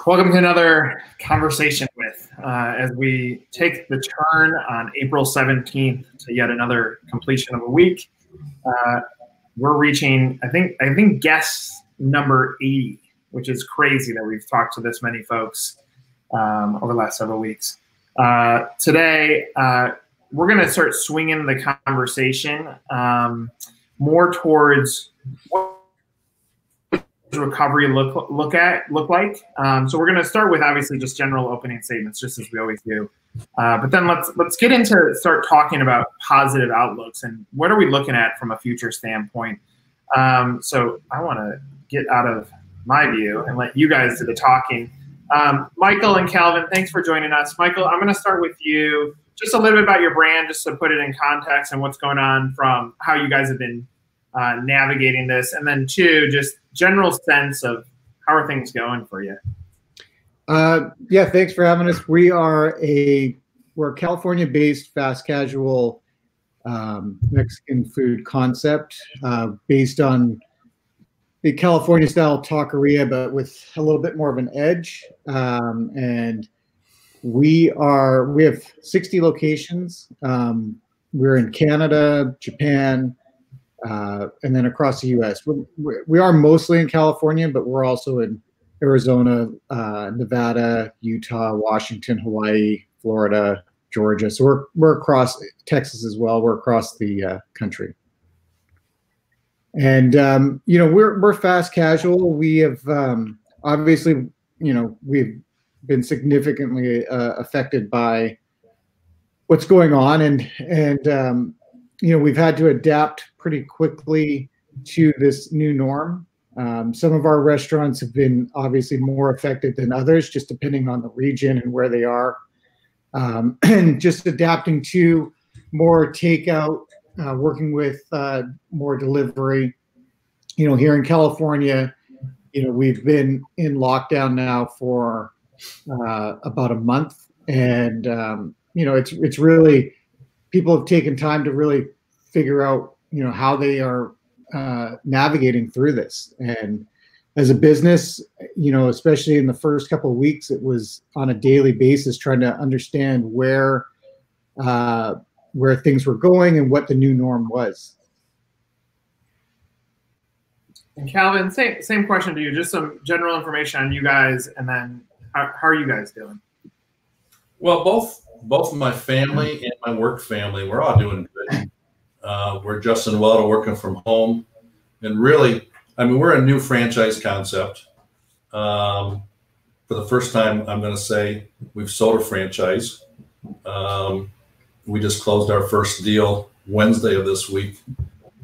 Welcome to another conversation with, as we take the turn on April 17th to yet another completion of a week. We're reaching, I think guest number 80, which is crazy that we've talked to this many folks over the last several weeks. Today, we're going to start swinging the conversation more towards what recovery look like. So we're going to start with obviously just general opening statements, just as we always do. But then let's get into start talking about positive outlooks and what are we looking at from a future standpoint. So I want to get out of my view and let you guys do the talking. Michael and Calvin, thanks for joining us. Michael, I'm going to start with you. Just a little bit about your brand, just to put it in context and what's going on from how you guys have been navigating this, and then two, just general sense of how are things going for you. Yeah, thanks for having us. We're a California-based fast casual Mexican food concept based on the California style taqueria, but with a little bit more of an edge. And we have 60 locations. We're in Canada, Japan, and then across the U.S. We are mostly in California, but we're also in Arizona, Nevada, Utah, Washington, Hawaii, Florida, Georgia. So we're across Texas as well. We're across the country. And we're fast casual. We have obviously we've been significantly affected by what's going on, and we've had to adapt pretty quickly to this new norm. Some of our restaurants have been obviously more affected than others, just depending on the region and where they are. And just adapting to more takeout, working with more delivery. Here in California, we've been in lockdown now for about a month, and it's really, people have taken time to really figure out how they are navigating through this. And as a business, especially in the first couple of weeks, it was on a daily basis trying to understand where things were going and what the new norm was. And Calvin, same question to you, just some general information on you guys, and then how are you guys doing? Well, both my family and my work family, we're all doing good. We're adjusting well to working from home. And really, we're a new franchise concept. For the first time, I'm going to say we've sold a franchise. We just closed our first deal Wednesday of this week.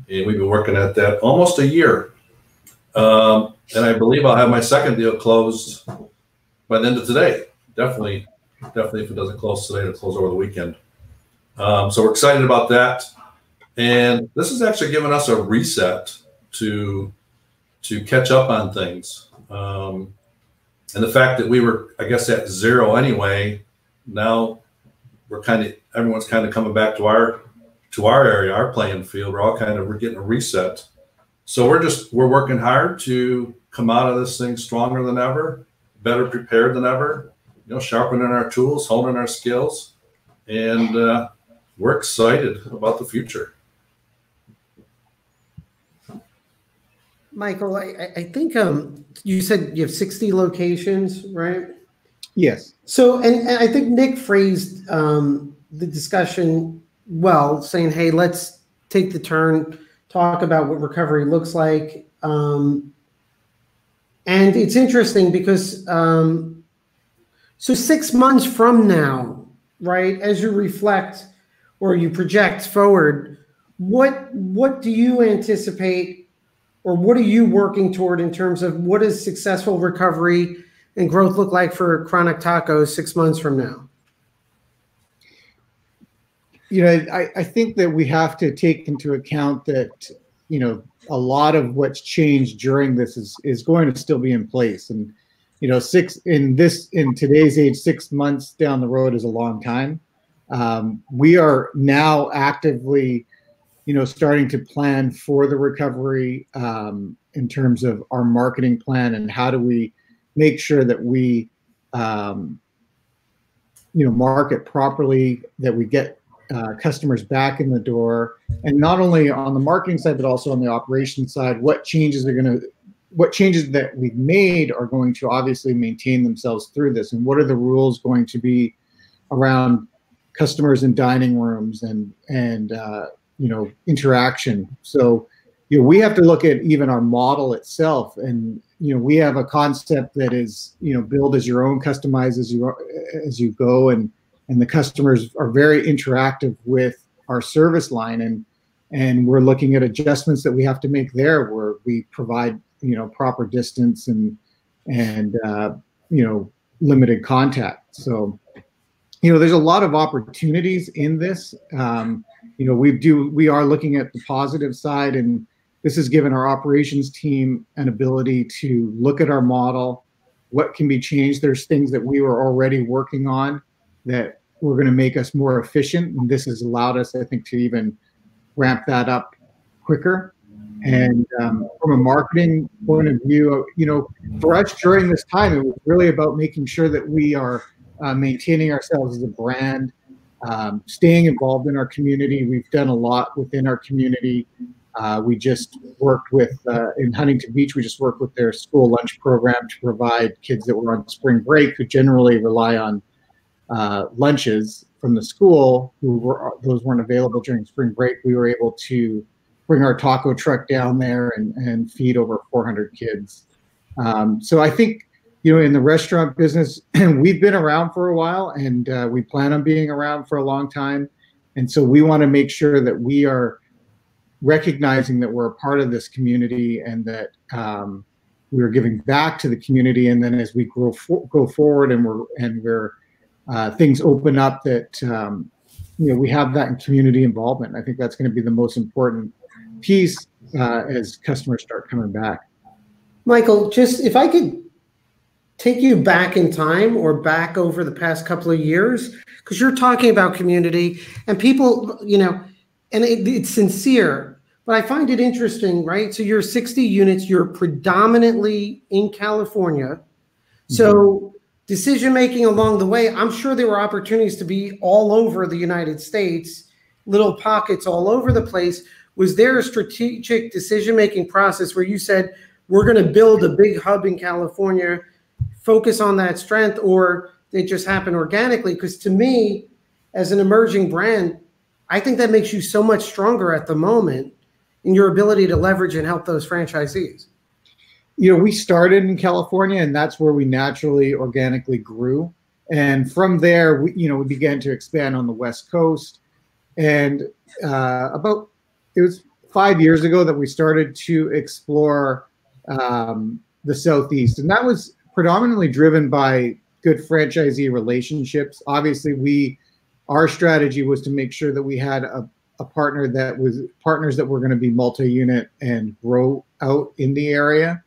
And we've been working at that almost a year. And I believe I'll have my second deal closed by the end of today. Definitely if it doesn't close today, it'll close over the weekend. So we're excited about that. And this has actually given us a reset to catch up on things. And the fact that we were, I guess, at zero anyway, now everyone's kind of coming back to our area, our playing field. We're getting a reset. So we're working hard to come out of this thing stronger than ever, better prepared than ever, sharpening our tools, honing our skills, and we're excited about the future. Michael, I think you said you have 60 locations, right? Yes. So, and I think Nick phrased the discussion well, saying, hey, let's take the turn, talk about what recovery looks like. And it's interesting because, so 6 months from now, right, as you reflect or you project forward, what do you anticipate, or what are you working toward in terms of what does successful recovery and growth look like for Chronic Tacos 6 months from now? I think that we have to take into account that, a lot of what's changed during this is going to still be in place. And, in today's age, 6 months down the road is a long time. We are now actively, starting to plan for the recovery in terms of our marketing plan and how do we, make sure that we, market properly, that we get customers back in the door, and not only on the marketing side, but also on the operations side, what changes that we've made are going to obviously maintain themselves through this, and what are the rules going to be around customers in dining rooms and interaction. So we have to look at even our model itself, and we have a concept that is build as your own, customize as you go, and the customers are very interactive with our service line, and we're looking at adjustments that we have to make there, where we provide proper distance and limited contact. So there's a lot of opportunities in this. We are looking at the positive side, and this has given our operations team an ability to look at our model, what can be changed. There's things that we were already working on that were going to make us more efficient, and this has allowed us, I think, to even ramp that up quicker. And from a marketing point of view, for us during this time, it was really about making sure that we are maintaining ourselves as a brand, staying involved in our community. We've done a lot within our community. We just worked with, in Huntington Beach, we just worked with their school lunch program to provide kids that were on spring break, who generally rely on lunches from the school, those weren't available during spring break. We were able to bring our taco truck down there and feed over 400 kids. So I think, in the restaurant business, we've been around for a while, and we plan on being around for a long time. And so we want to make sure that we are recognizing that we're a part of this community, and that we're giving back to the community. And then as we go forward and we're things open up, that we have that in community involvement. I think that's going to be the most important piece as customers start coming back. Michael, just if I could take you back in time or back over the past couple of years, because you're talking about community and people, and it's sincere, but I find it interesting, right? So you're 60 units, you're predominantly in California. So decision-making along the way, I'm sure there were opportunities to be all over the United States, little pockets all over the place. Was there a strategic decision-making process where you said, we're going to build a big hub in California, focus on that strength, or it just happened organically? Because to me, as an emerging brand, I think that makes you so much stronger at the moment in your ability to leverage and help those franchisees. We started in California, and that's where we naturally, organically grew. And from there, we began to expand on the West Coast. And it was 5 years ago that we started to explore the Southeast. And that was predominantly driven by good franchisee relationships. Obviously, our strategy was to make sure that we had a partners that were going to be multi-unit and grow out in the area.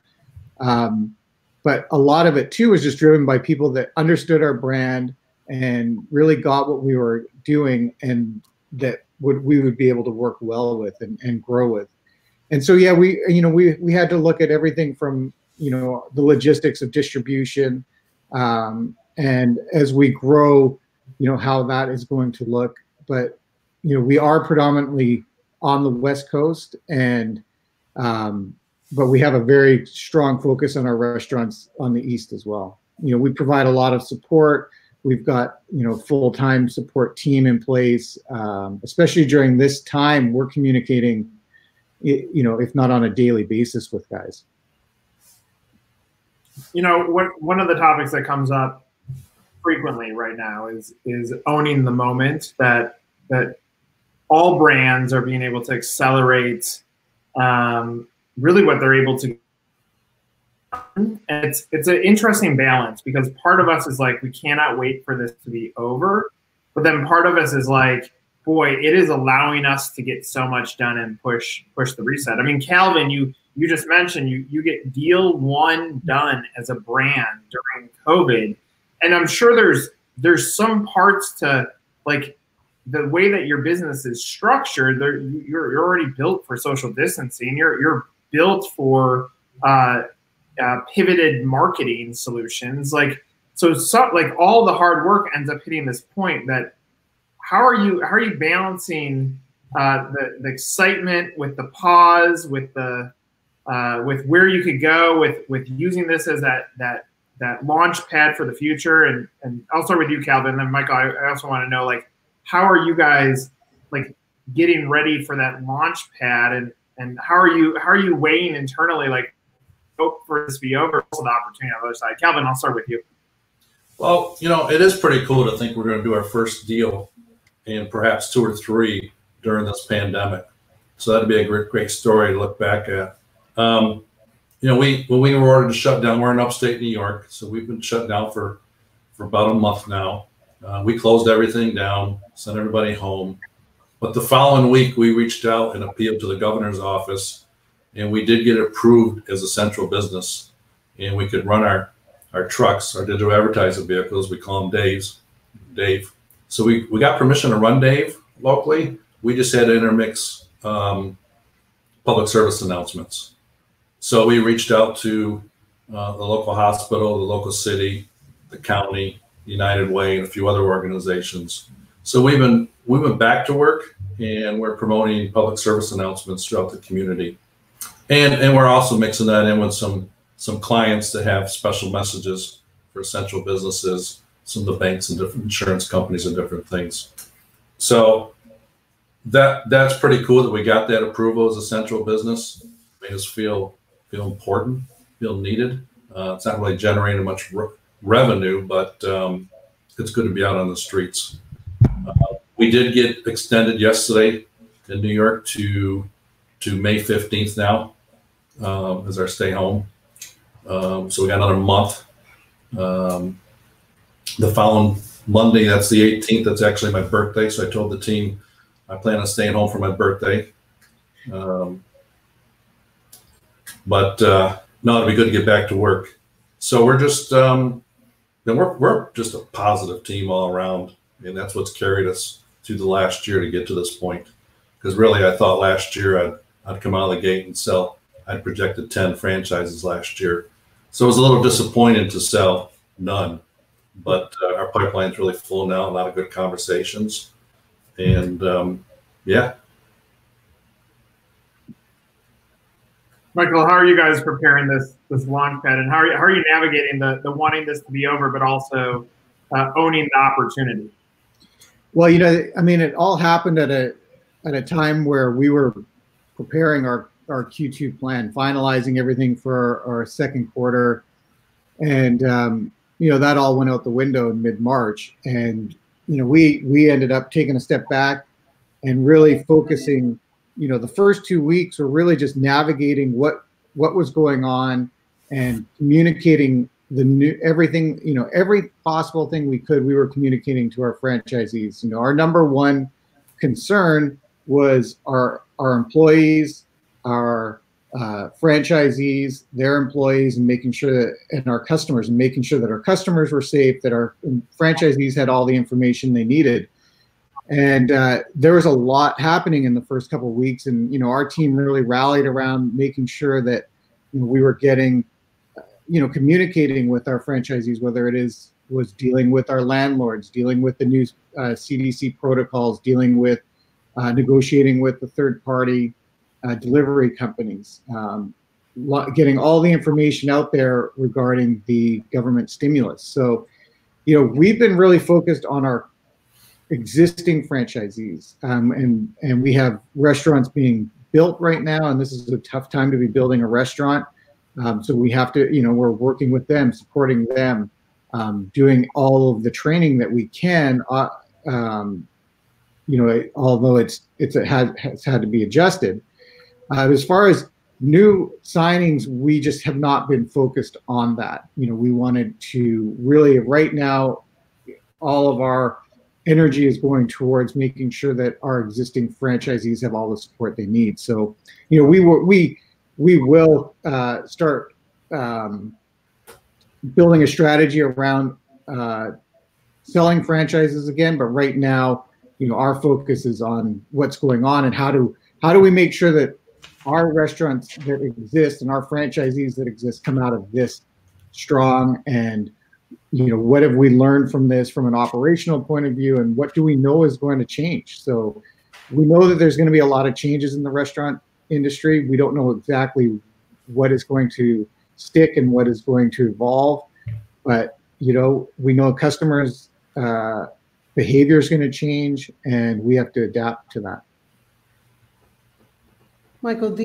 But a lot of it too was just driven by people that understood our brand and really got what we were doing, and that we would be able to work well with and grow with. And so, yeah, we had to look at everything from, the logistics of distribution, and as we grow, how that is going to look. But, we are predominantly on the West Coast, and but we have a very strong focus on our restaurants on the East as well. We provide a lot of support. We've got, full-time support team in place, especially during this time. We're communicating, if not on a daily basis, with guys. One of the topics that comes up frequently right now is owning the moment, that all brands are being able to accelerate really what they're able to. And it's an interesting balance, because part of us is like, we cannot wait for this to be over. But then part of us is like, boy, it is allowing us to get so much done and push the reset. I mean, Calvin, you just mentioned you get deal one done as a brand during COVID. And I'm sure there's some parts to, like, the way that your business is structured. You're already built for social distancing. You're built for pivoted marketing solutions. Like like all the hard work ends up hitting this point that how are you balancing the excitement with the pause, with the with where you could go with using this as that launch pad for the future. And I'll start with you, Calvin, and then Michael, I also want to know, like, how are you guys like getting ready for that launch pad, and how are you weighing internally, like, hope for this to be over, also the opportunity on the other side? Calvin, I'll start with you. Well, it is pretty cool to think we're going to do our first deal and perhaps 2 or 3 during this pandemic. So that'd be a great story to look back at. When we were ordered to shut down, we're in upstate New York, so we've been shut down for about a month now. We closed everything down, sent everybody home. But the following week, we reached out and appealed to the governor's office, and we did get approved as a central business, and we could run our trucks, our digital advertising vehicles. We call them Dave. So we got permission to run Dave locally. We just had to intermix public service announcements. So we reached out to the local hospital, the local city, the county, United Way, and a few other organizations. So we went back to work, and we're promoting public service announcements throughout the community. And we're also mixing that in with some clients that have special messages for essential businesses, some of the banks and different insurance companies and different things. So that's pretty cool that we got that approval as a central business. Made us feel important, feel needed. It's not really generating much revenue, but it's good to be out on the streets. We did get extended yesterday in New York to May 15th now as our stay home. So we got another month. The following Monday, that's the 18th, that's actually my birthday. So I told the team I plan on staying home for my birthday. But no, it'd be good to get back to work. So we're just we're just a positive team all around, and that's what's carried us through the last year to get to this point. Because really, I thought last year I'd come out of the gate and sell. I'd projected 10 franchises last year, so it was a little disappointed to sell none. But our pipeline's really full now. A lot of good conversations, and yeah. Michael, how are you guys preparing this launch pad, and how are you navigating the wanting this to be over, but also owning the opportunity? Well, I mean, it all happened at a time where we were preparing our Q2 plan, finalizing everything for our second quarter, and that all went out the window in mid-March, and we ended up taking a step back and really focusing. The first 2 weeks were really just navigating what was going on and communicating everything, every possible thing we could, we were communicating to our franchisees. Our number one concern was our employees, our franchisees, their employees, and making sure that, and our customers, and making sure that our customers were safe, that our franchisees had all the information they needed. And there was a lot happening in the first couple of weeks, and our team really rallied around making sure that we were getting, communicating with our franchisees, whether it was dealing with our landlords, dealing with the new CDC protocols, dealing with negotiating with the third-party delivery companies, getting all the information out there regarding the government stimulus. So, we've been really focused on our existing franchisees, and we have restaurants being built right now, and this is a tough time to be building a restaurant. So we have to, we're working with them, supporting them, doing all of the training that we can. Although it has had to be adjusted. As far as new signings, we just have not been focused on that. We wanted to really, right now, all of our energy is going towards making sure that our existing franchisees have all the support they need. So, we will start building a strategy around selling franchises again. But right now, our focus is on what's going on and how do we make sure that our restaurants that exist and our franchisees that exist come out of this strong? And, what have we learned from this from an operational point of view, and what do we know is going to change? So we know that there's going to be a lot of changes in the restaurant industry. We don't know exactly what is going to stick and what is going to evolve, but we know customers' behavior is going to change, and we have to adapt to that. Michael,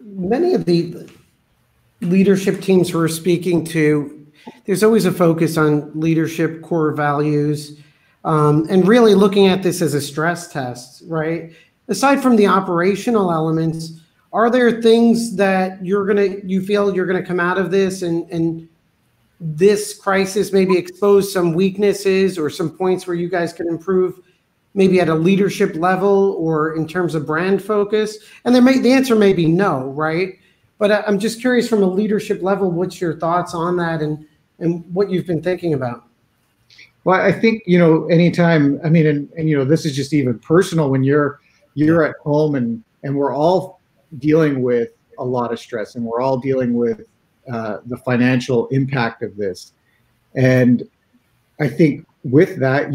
many of the leadership teams we're speaking to, there's always a focus on leadership core values, and really looking at this as a stress test, right? Aside from the operational elements, are there things that you feel you're gonna come out of this and this crisis maybe expose some weaknesses or some points where you guys can improve, maybe at a leadership level or in terms of brand focus? And the answer may be no, right? But I'm just curious from a leadership level, what's your thoughts on that and what you've been thinking about? Well, I think, anytime, and this is just even personal when you're at home and we're all dealing with a lot of stress and we're all dealing with the financial impact of this. And I think with that,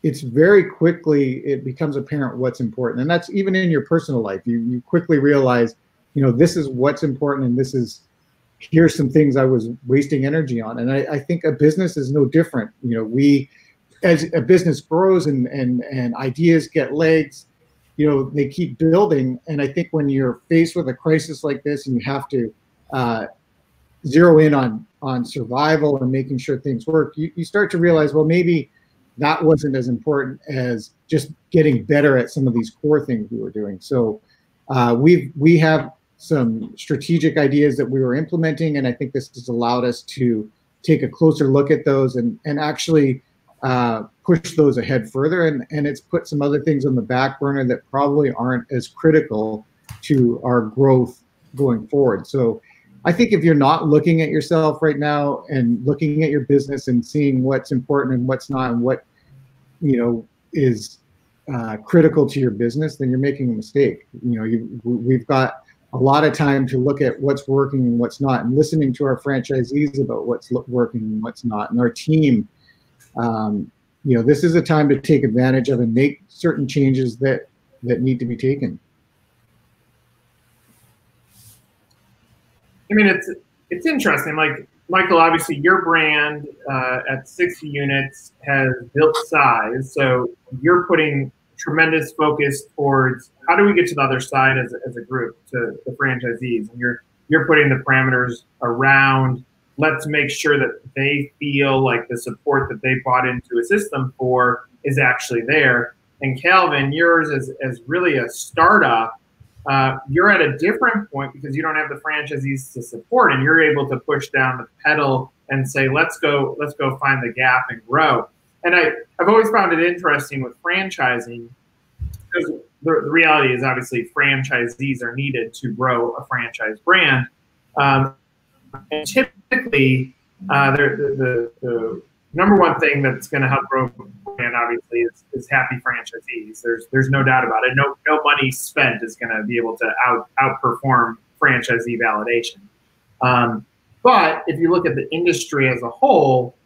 it's very quickly, it becomes apparent what's important. And that's even in your personal life. You quickly realize, this is what's important, and here's some things I was wasting energy on. And I think a business is no different. As a business grows and ideas get legs, they keep building. And I think when you're faced with a crisis like this and you have to zero in on survival and making sure things work, you start to realize, well, maybe that wasn't as important as just getting better at some of these core things we were doing. So we have some strategic ideas that we were implementing, and I think this has allowed us to take a closer look at those and actually push those ahead further. And it's put some other things on the back burner that probably aren't as critical to our growth going forward. So I think if you're not looking at yourself right now and looking at your business and seeing what's important and what's not, and what is critical to your business, then you're making a mistake. We've got a lot of time to look at what's working and what's not, and listening to our franchisees about what's working and what's not, and our team. This is a time to take advantage of and make certain changes that need to be taken. It's interesting. Like, Michael, obviously your brand at 60 units has built size, so you're putting tremendous focus towards how do we get to the other side as a group, to the franchisees, and you're putting the parameters around, let's make sure that they feel like the support that they bought into a system for is actually there. And Calvin, yours is really a startup. You're at a different point because you don't have the franchisees to support, and you're able to push down the pedal and say, let's go find the gap and grow. And I've always found it interesting with franchising, because the reality is obviously franchisees are needed to grow a franchise brand. And typically, the number one thing that's going to help grow a brand, obviously, is happy franchisees. There's no doubt about it. No money spent is going to be able to outperform franchisee validation. But if you look at the industry as a whole,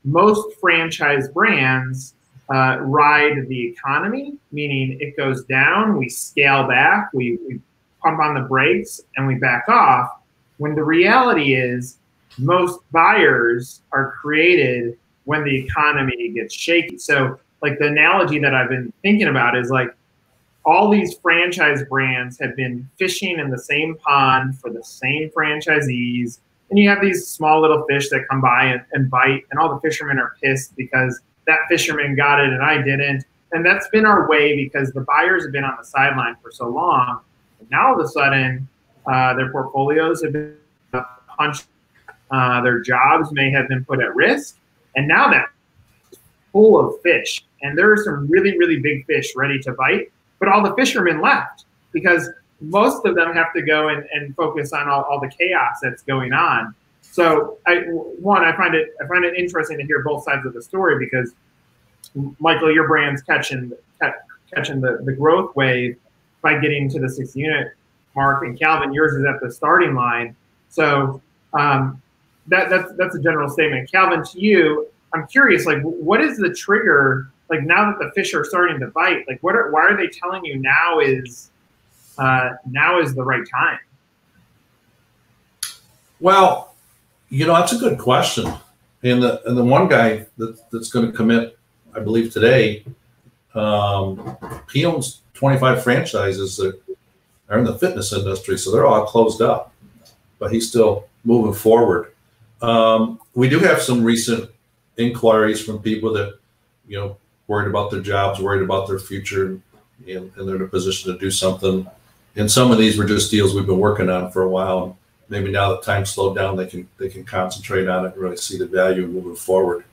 most franchise brands ride the economy, meaning it goes down, we scale back, we pump on the brakes, and we back off, when the reality is most buyers are created when the economy gets shaky. So like the analogy that I've been thinking about is like all these franchise brands have been fishing in the same pond for the same franchisees. And you have these small little fish that come by and bite, and all the fishermen are pissed because that fisherman got it and I didn't. And that's been our way because the buyers have been on the sideline for so long. And now all of a sudden, their portfolios have been punched. Their jobs may have been put at risk. And now that's full of fish. And there are some really, really big fish ready to bite. But all the fishermen left because most of them have to go and focus on all the chaos that's going on. So I find it interesting to hear both sides of the story because, Michael, your brand's catching the growth wave. by getting to the 60 unit mark, and Calvin, yours is at the starting line. So that's a general statement. Calvin, to you, I'm curious, like, what is the trigger? Like, now that the fish are starting to bite, like, why are they telling you now is the right time? Well, that's a good question. And the one guy that's going to commit, I believe today, he owns 25 franchises that are in the fitness industry, so they're all closed up, but he's still moving forward. We do have some recent inquiries from people that, worried about their jobs, worried about their future, and they're in a position to do something. And some of these were just deals we've been working on for a while. Maybe now that time slowed down, they can concentrate on it and really see the value in moving forward.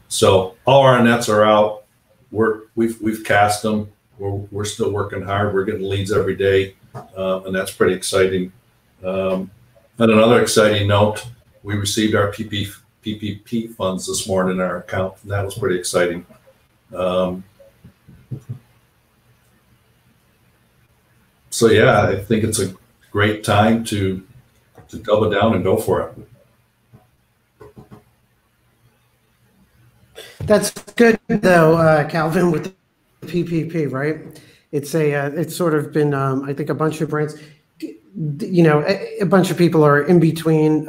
So all our nets are out. We've cast them. We're still working hard. We're getting leads every day, and that's pretty exciting. And another exciting note, we received our PPP funds this morning in our account, and that was pretty exciting. So yeah, I think it's a great time to double down and go for it. That's good though, Calvin, with the PPP, right? It's sort of been, I think a bunch of brands, a bunch of people are in between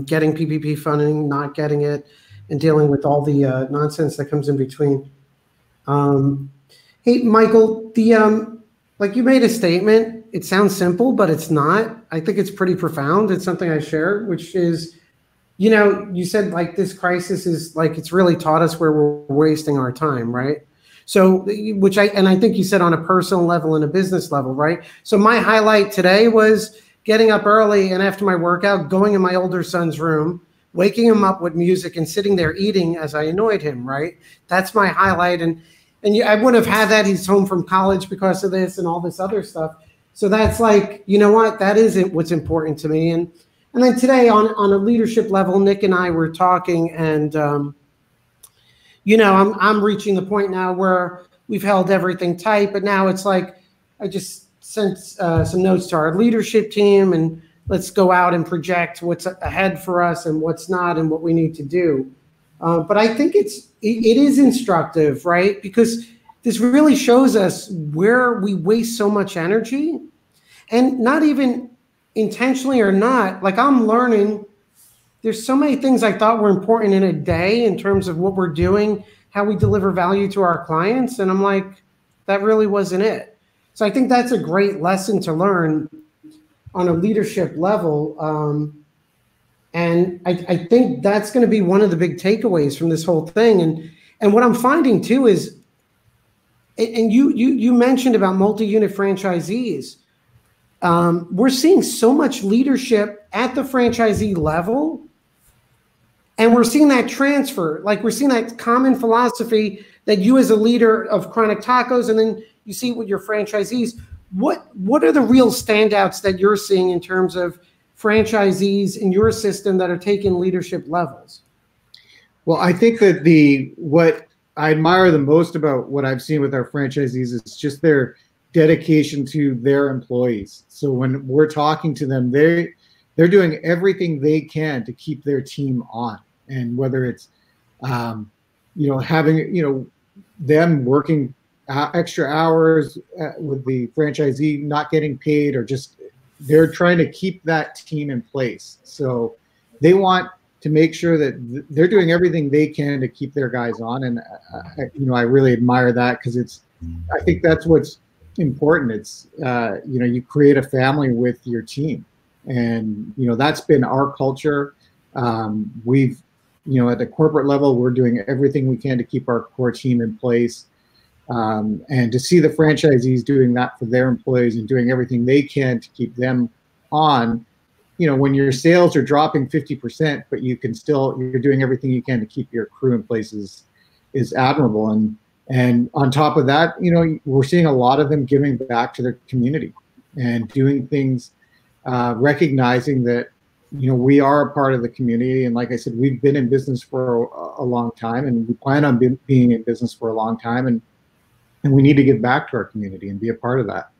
getting PPP funding, not getting it, and dealing with all the nonsense that comes in between. Hey, Michael, like you made a statement. It sounds simple, but it's not. I think it's pretty profound. It's something I share, which is, you said like this crisis is like, it's really taught us where we're wasting our time, right? So, I think you said on a personal level and a business level, right? So my highlight today was getting up early and after my workout, going in my older son's room, waking him up with music and sitting there eating as I annoyed him, right? That's my highlight. And I wouldn't have had that. He's home from college because of this and all this other stuff. So that's like, you know what? That isn't what's important to me. And then today on a leadership level, Nick and I were talking, and I'm reaching the point now where we've held everything tight, but now it's like I just sent some notes to our leadership team, and let's go out and project what's ahead for us and what's not and what we need to do. But I think it is instructive, right? Because this really shows us where we waste so much energy, and not even intentionally or not. Like, I'm learning there's so many things I thought were important in a day in terms of what we're doing, how we deliver value to our clients. And I'm like, that really wasn't it. So I think that's a great lesson to learn on a leadership level. And I think that's going to be one of the big takeaways from this whole thing. And what I'm finding too is, and you mentioned about multi-unit franchisees. We're seeing so much leadership at the franchisee level, and we're seeing that transfer. Like, we're seeing that common philosophy that you as a leader of Chronic Tacos, and then you see with your franchisees. What are the real standouts that you're seeing in terms of franchisees in your system that are taking leadership levels? Well, I think that what I admire the most about what I've seen with our franchisees is just their dedication to their employees. So when we're talking to them, they're doing everything they can to keep their team on. And whether it's, having, them working extra hours with the franchisee not getting paid, or just they're trying to keep that team in place. So they want to make sure that they're doing everything they can to keep their guys on. And, I really admire that, because I think that's what's important. It's, you create a family with your team. And, that's been our culture. We've, at the corporate level, we're doing everything we can to keep our core team in place. And to see the franchisees doing that for their employees and doing everything they can to keep them on, when your sales are dropping 50%, but you're doing everything you can to keep your crew in place is admirable. And on top of that, we're seeing a lot of them giving back to their community and doing things, recognizing that, we are a part of the community. And like I said, we've been in business for a long time, and we plan on being in business for a long time. And we need to give back to our community and be a part of that.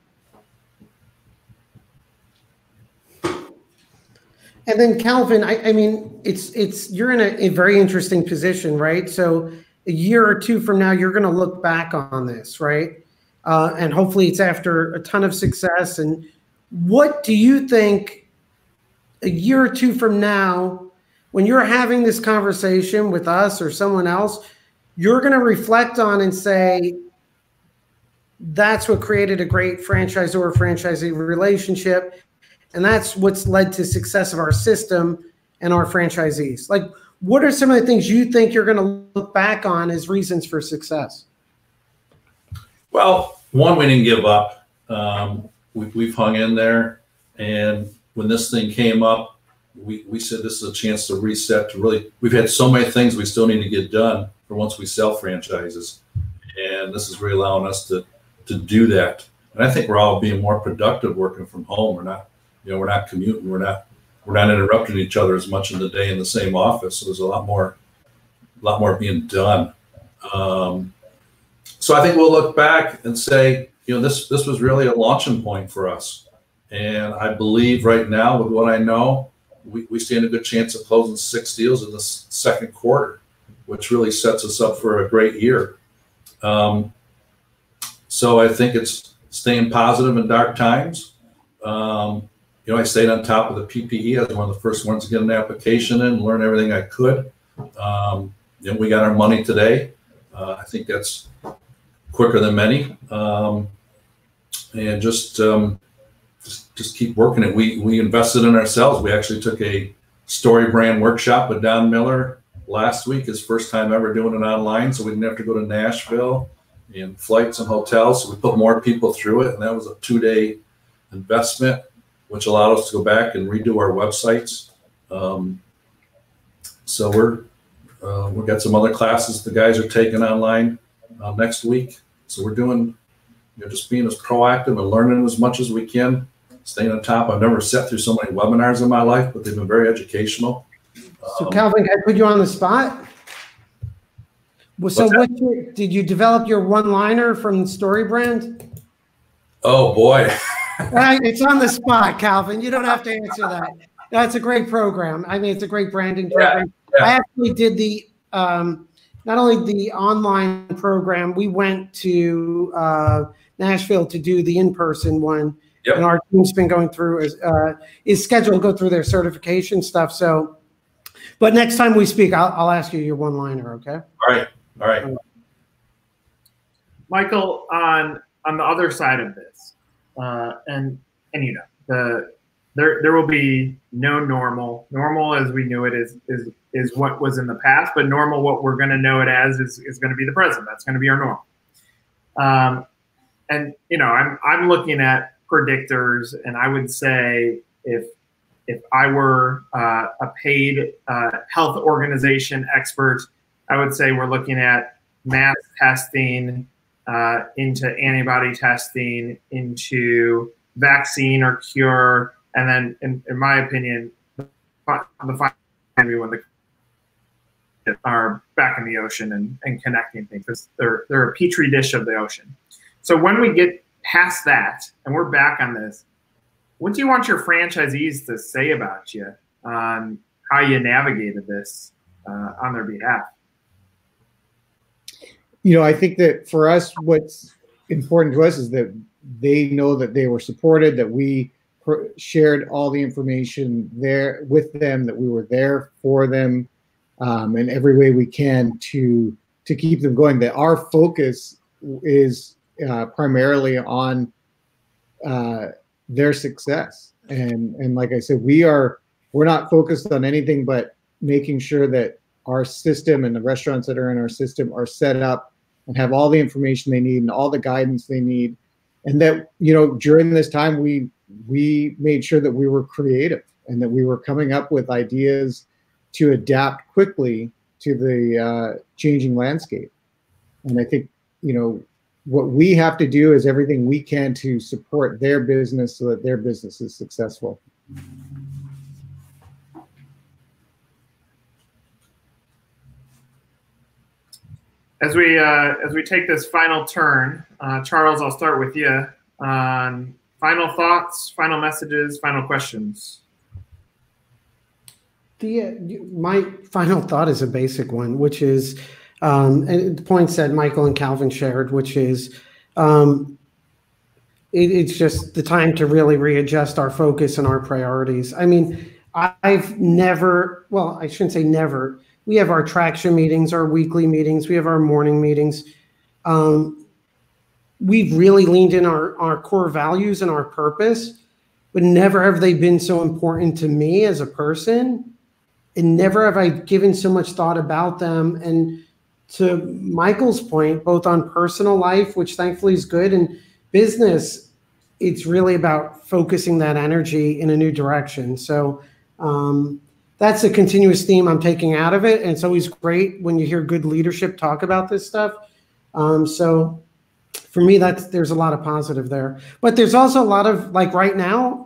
And then Calvin, I mean, it's you're in a very interesting position, right? So a year or two from now, you're going to look back on this, right? And hopefully it's after a ton of success. And what do you think a year or two from now, when you're having this conversation with us or someone else, you're going to reflect on and say, that's what created a great franchisor-franchisee relationship. And that's what's led to success of our system and our franchisees. Like, what are some of the things you think you're going to look back on as reasons for success? Well, one, we didn't give up. We've hung in there. And when this thing came up, we said this is a chance to reset, to really, we've had so many things we still need to get done for once we sell franchises. And this is really allowing us to do that. And I think we're all being more productive working from home. We're not commuting. We're not interrupting each other as much in the day in the same office. So there's a lot more being done. So I think we'll look back and say, this was really a launching point for us. And I believe right now, with what I know, we stand a good chance of closing 6 deals in the second quarter, which really sets us up for a great year. So I think it's staying positive in dark times. I stayed on top of the PPE. I was one of the first ones to get an application in and learn everything I could. We got our money today. I think that's quicker than many. And just keep working it. We invested in ourselves. We actually took a story brand workshop with Don Miller last week, his first time ever doing it online. So we didn't have to go to Nashville and flights and hotels. So we put more people through it. And that was a 2-day investment, which allowed us to go back and redo our websites. So we've got some other classes the guys are taking online next week. So we're doing, just being as proactive and learning as much as we can, staying on top. I've never sat through so many webinars in my life, but they've been very educational. So Calvin, can I put you on the spot? Well, so did you develop your one-liner from Story Brand? Oh boy. It's on the spot, Calvin. You don't have to answer that. That's a great program. I mean, it's a great branding program. Yeah. I actually did the not only the online program. We went to Nashville to do the in-person one. Yep. And our team's been going through is scheduled to go through their certification stuff. So, but next time we speak, I'll ask you your one-liner. Okay. All right. Michael, on the other side of this. And there will be no normal. Normal as we knew it is what was in the past, but normal, what we're going to know it as, is going to be the present. That's going to be our normal. And I'm looking at predictors, and I would say if I were a paid health organization expert, I would say we're looking at mass testing into antibody testing, into vaccine or cure, and then, in my opinion, the final when the are back in the ocean and connecting things, because they're a petri dish of the ocean. So when we get past that and we're back on this, what do you want your franchisees to say about you on how you navigated this on their behalf? I think that for us, what's important to us is that they know that they were supported, that we shared all the information there with them, that we were there for them in every way we can to keep them going, that our focus is primarily on their success. And like I said, we're not focused on anything but making sure that our system and the restaurants that are in our system are set up and have all the information they need and all the guidance they need. And that, during this time, we made sure that we were creative and that we were coming up with ideas to adapt quickly to the changing landscape. And I think, what we have to do is everything we can to support their business so that their business is successful. As we take this final turn, Charles, I'll start with you on final thoughts, final messages, final questions. My final thought is a basic one, which is, and the points that Michael and Calvin shared, which is, it's just the time to really readjust our focus and our priorities. I mean, I've never, well, I shouldn't say never. We have our traction meetings, our weekly meetings, we have our morning meetings. We've really leaned in our core values and our purpose, but never have they been so important to me as a person. And never have I given so much thought about them. And to Michael's point, both on personal life, which thankfully is good, and business, it's really about focusing that energy in a new direction. So that's a continuous theme I'm taking out of it. And it's always great when you hear good leadership talk about this stuff. So for me, there's a lot of positive there. But there's also a lot of, like right now,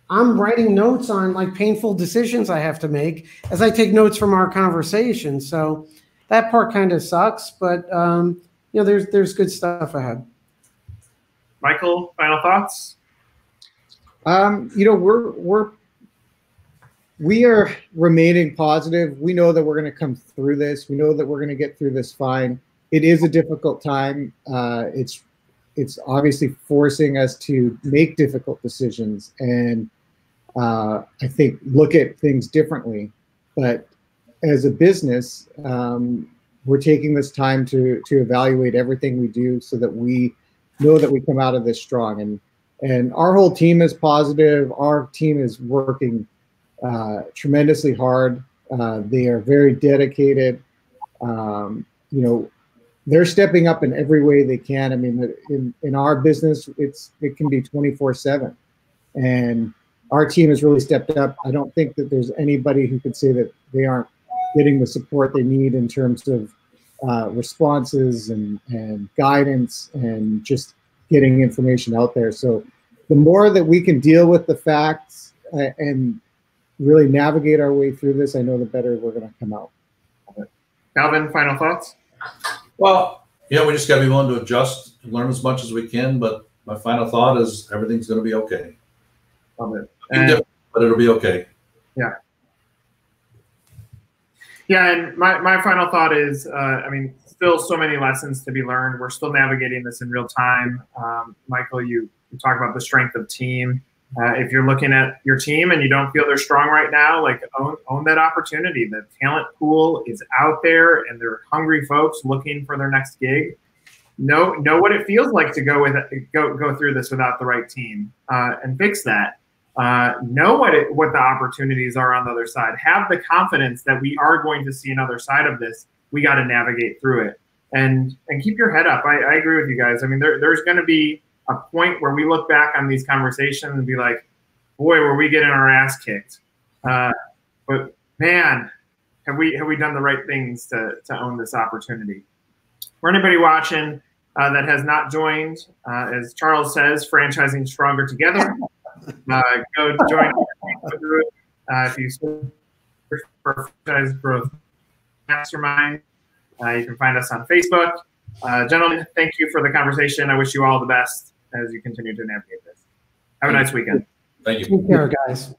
I'm writing notes on like painful decisions I have to make as I take notes from our conversation. So that part kind of sucks, but there's good stuff ahead. Michael, final thoughts? We are remaining positive. We know that we're going to come through this. We know that we're going to get through this fine. It is a difficult time. It's obviously forcing us to make difficult decisions and I think look at things differently. But as a business, we're taking this time to evaluate everything we do so that we know that we come out of this strong. And our whole team is positive. Our team is working tremendously hard. They are very dedicated. They're stepping up in every way they can. I mean, in our business, it can be 24/7, and our team has really stepped up. I don't think that there's anybody who could say that they aren't getting the support they need in terms of responses and guidance and just getting information out there. So the more that we can deal with the facts and really navigate our way through this, I know the better we're going to come out. Calvin, final thoughts? Well, we just got to be willing to adjust and learn as much as we can. But my final thought is everything's going to be okay. Love it. But it'll be okay. Yeah. Yeah, and my final thought is, still so many lessons to be learned. We're still navigating this in real time. Michael, you talk about the strength of team. If you're looking at your team and you don't feel they're strong right now, like own that opportunity. The talent pool is out there, and they're hungry folks looking for their next gig. Know what it feels like to go through this without the right team, and fix that. Know what the opportunities are on the other side. Have the confidence that we are going to see another side of this. We got to navigate through it, and keep your head up. I agree with you guys. I mean, there's going to be a point where we look back on these conversations and be like, boy, were we getting our ass kicked. But man, have we done the right things to own this opportunity? For anybody watching that has not joined, as Charles says, franchising stronger together. Go join the group. If you search for Franchise Growth Mastermind, you can find us on Facebook. Gentlemen, thank you for the conversation. I wish you all the best as you continue to navigate this. Have a nice weekend. Thank you. Take care, guys.